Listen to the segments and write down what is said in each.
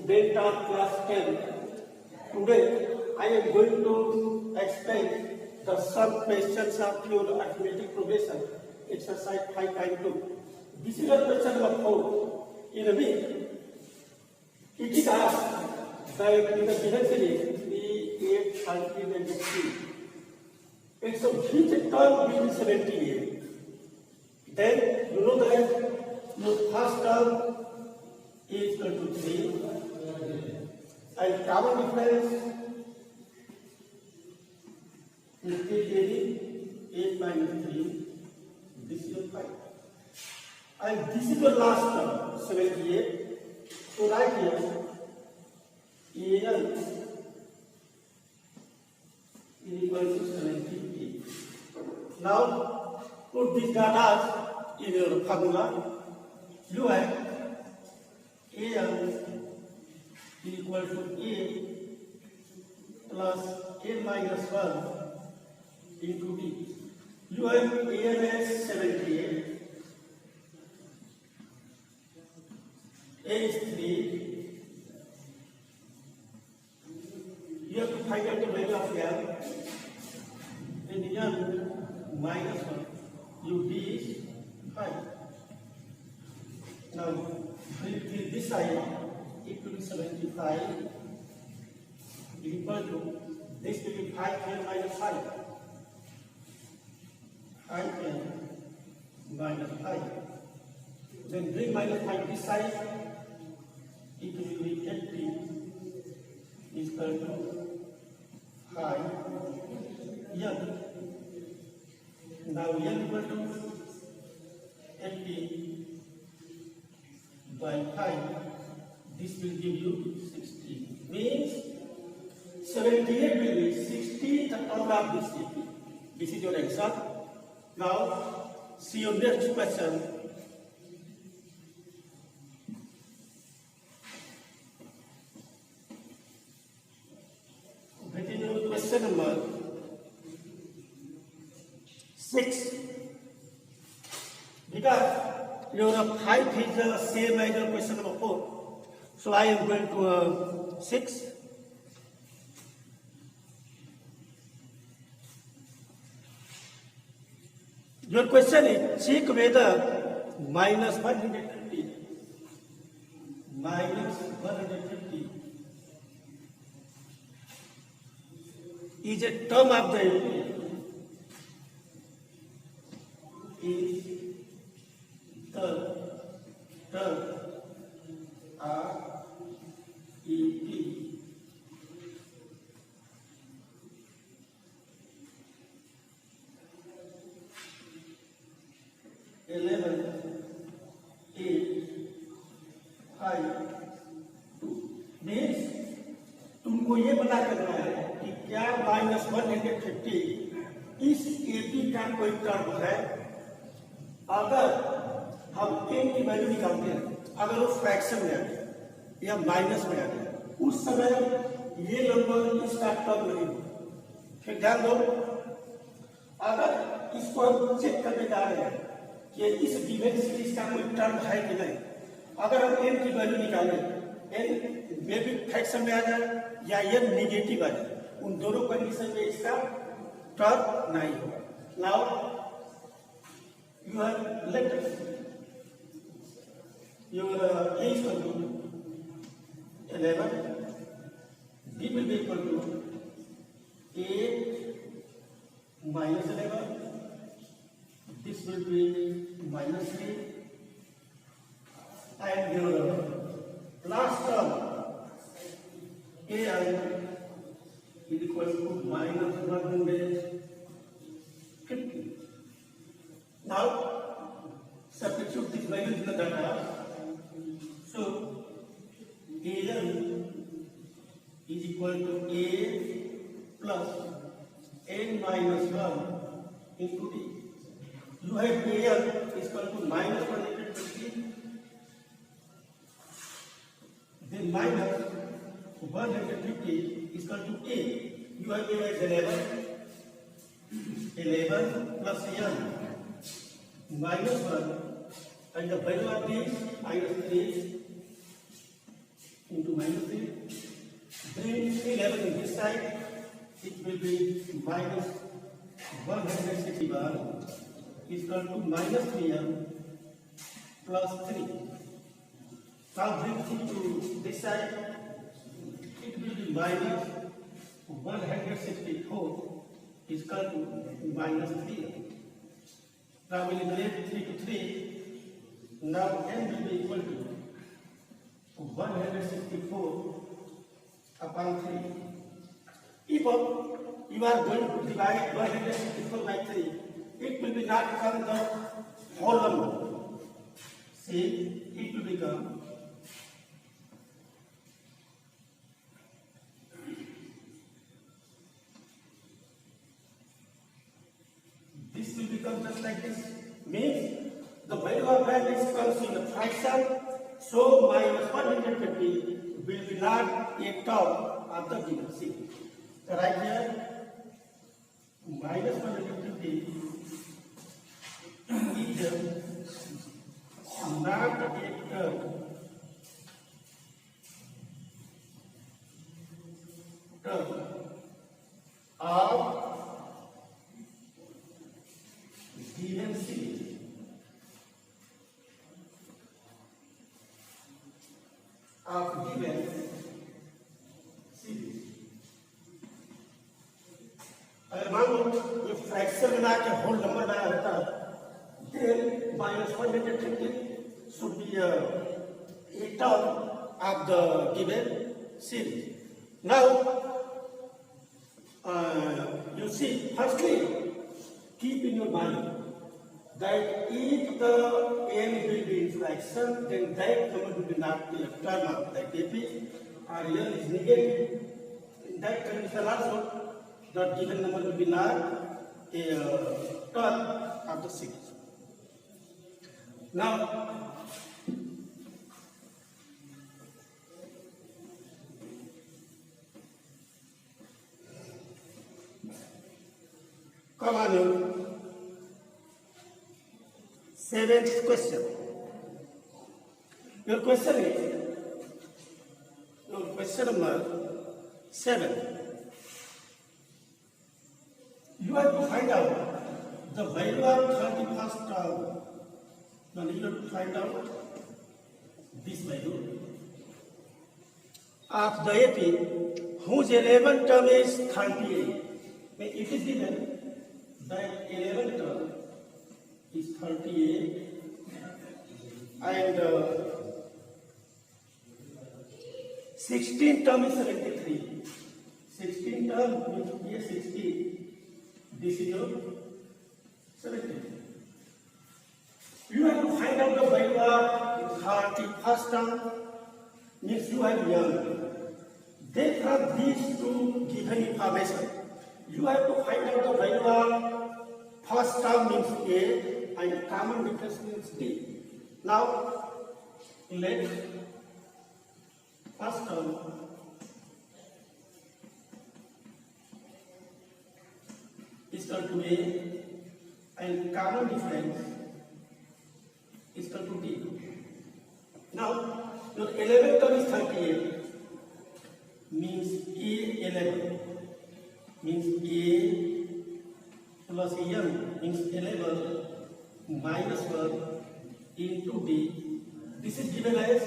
Delta class 10. Today I am going to explain the some questions of your arithmetic progression exercise 5.2. This is a question number 4. In which it is asked that in the given series B8, 13 and 3. It's a which term will be 78. Then you know that your first term is equal to 3 and common difference is 8 minus 3. This is your 5. And this is the last term, 78. So right here, AL is equal to 78. Now, put these data in your formula. You have AL is equal to A plus A minus 1 into B. You have AL as 78. A is 3. You have to find out the value of L. And here minus 1. U B is 5. Now, with this side, it will be 75 equal to this will be 5n minus 5. 5n minus 5. Then bring minus 5 this side. It will be 80 is equal to 5 n. Now n equal to 80 by 5. This will give you 60. Means 78 will be 60 the term of this CP. This is your answer. Now see your next question. Continue with question number 6. Because your 5 is the same as your question number 4. So I am going to 6. Your question is check whether minus 150 is a term of the EP. Is the term of EP. Means तुमको ये पता करना है कि क्या minus 150 इस AP का कोई टर्म है. अगर हम n की वैल्यू निकालते हैं, अगर वो फ्रैक्शन में आ गया या माइनस में आ गया, उस समय ये नंबर इसका टर्म नहीं होगा. फिर ध्यान दो, अगर इसको हम चेक करने जा रहे हैं कि इस गिवन सीरीज का कोई टर्म है कि नहीं. अगर हम n की वैल्यू निकालें, n में भी फ्रैक्शन में आ जाए या n निगेटिव आ जाए, उन दोनों कंडीशन में इसका टर्म नहीं होगा. Now you have let your a is equal to 11, b will be equal to 8 minus 11. This will be minus 3, and your last term AI is equal to minus 150. Now substitute this value in the data. So AL is equal to A plus n minus 1 into D. You have AL is equal to minus 150, then minus 150 is equal to A. You have A as 11 plus n minus 1, and the value of this minus 3 into minus 3. Bring 11 in this side, it will be minus 161 is equal to minus 3m plus 3. Now bring it to this side, it will be minus 164 is equal to minus 3. Now we eliminate 3 to 3. Now n will be equal to 164 upon 3. If you are going to divide 164 by 3, it will be not become the whole number. See, it will become this will become just like this. Means the value of values comes in a fraction, so minus 150 will be not a term of the given. See, right here minus 150 is not a term of given series. Of given series. अगर मान लो ये fraction बना के whole number बनाया होता है, then minus 150 should be a term of the given series. Now, you see, firstly, keep in your mind that if the n will be in fraction, then that number will be not be a term of that if or n is negative. In that condition also, the given number will be not a term of the series. Now, come on you. Seventh question. Your question number 7. You have to find out the value of 31st term. Now you have to find out this value of the AP whose 11th term is 38. It is given that 11th term is 38 and 16 term is 73. 16 term means here 60. This is your 73. You have to find out the value of 31st term, means you have young. Then from these two given information, you have to find out the value of first term means A and common difference means D. Now, let first term is equal to A and common difference is equal to D. Now, your 11th term is 38 means A11 means A plus M means 11 minus 1 into D. This is given as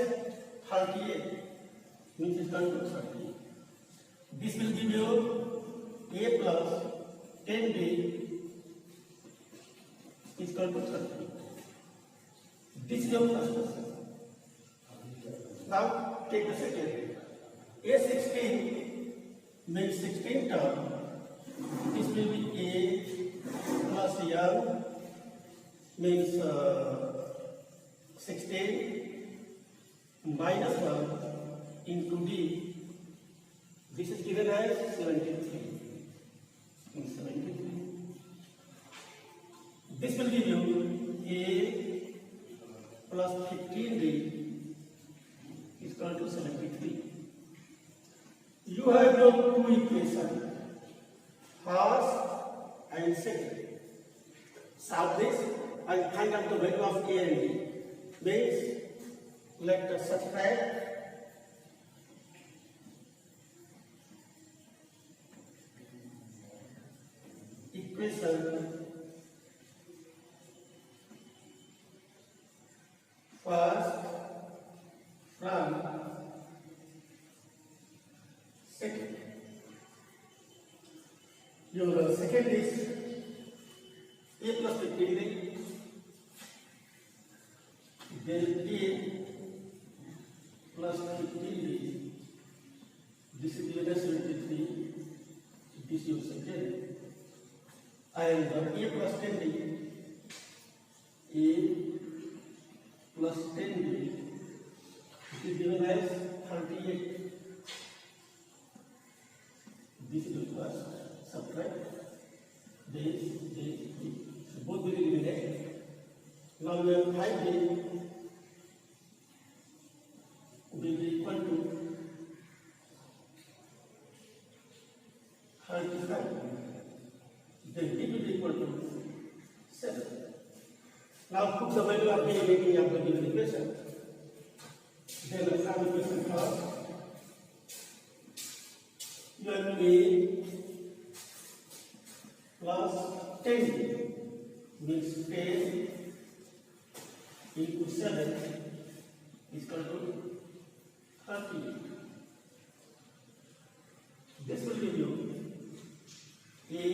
38 means it's equal to 38. This will give you A plus 10B is equal to 30. This is your first question. Now take the second. A16 means 16 term. This will be A plus M means 16 minus 1 into D. This is given as 73. In 73. This will give you A plus 15D is equal to 73. You have your two equations, first and second. Solve this and find out the value of A and D. Means let us subtract expression first from second. Your second is a plus 15 degree, then a plus 15 degree. This is the 73. This is second, and a plus 10 degree, a plus 10 degree. It is given as 38. This is plus subtract this. So both will be eliminated. Now we have 5d will be equal to 35. Then d will be equal to 7. Now put the value of d making up the given equation. Then the sum equation first. You have a plus 10 means 10 into 7 is equal to 30. This will give you a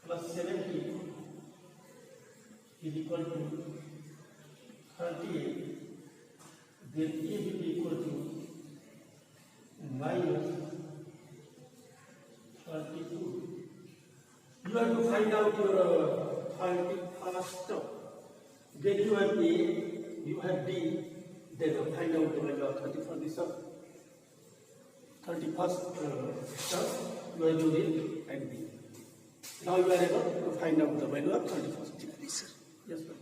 plus 70 is equal to 38. Then a will be equal to minus 32. You have to find out your 31st term. Then you have A, you have D, then find out the value of 31st term. 31st term, you are doing and B. Now you are able to find out the value of 31st term. Yes, sir.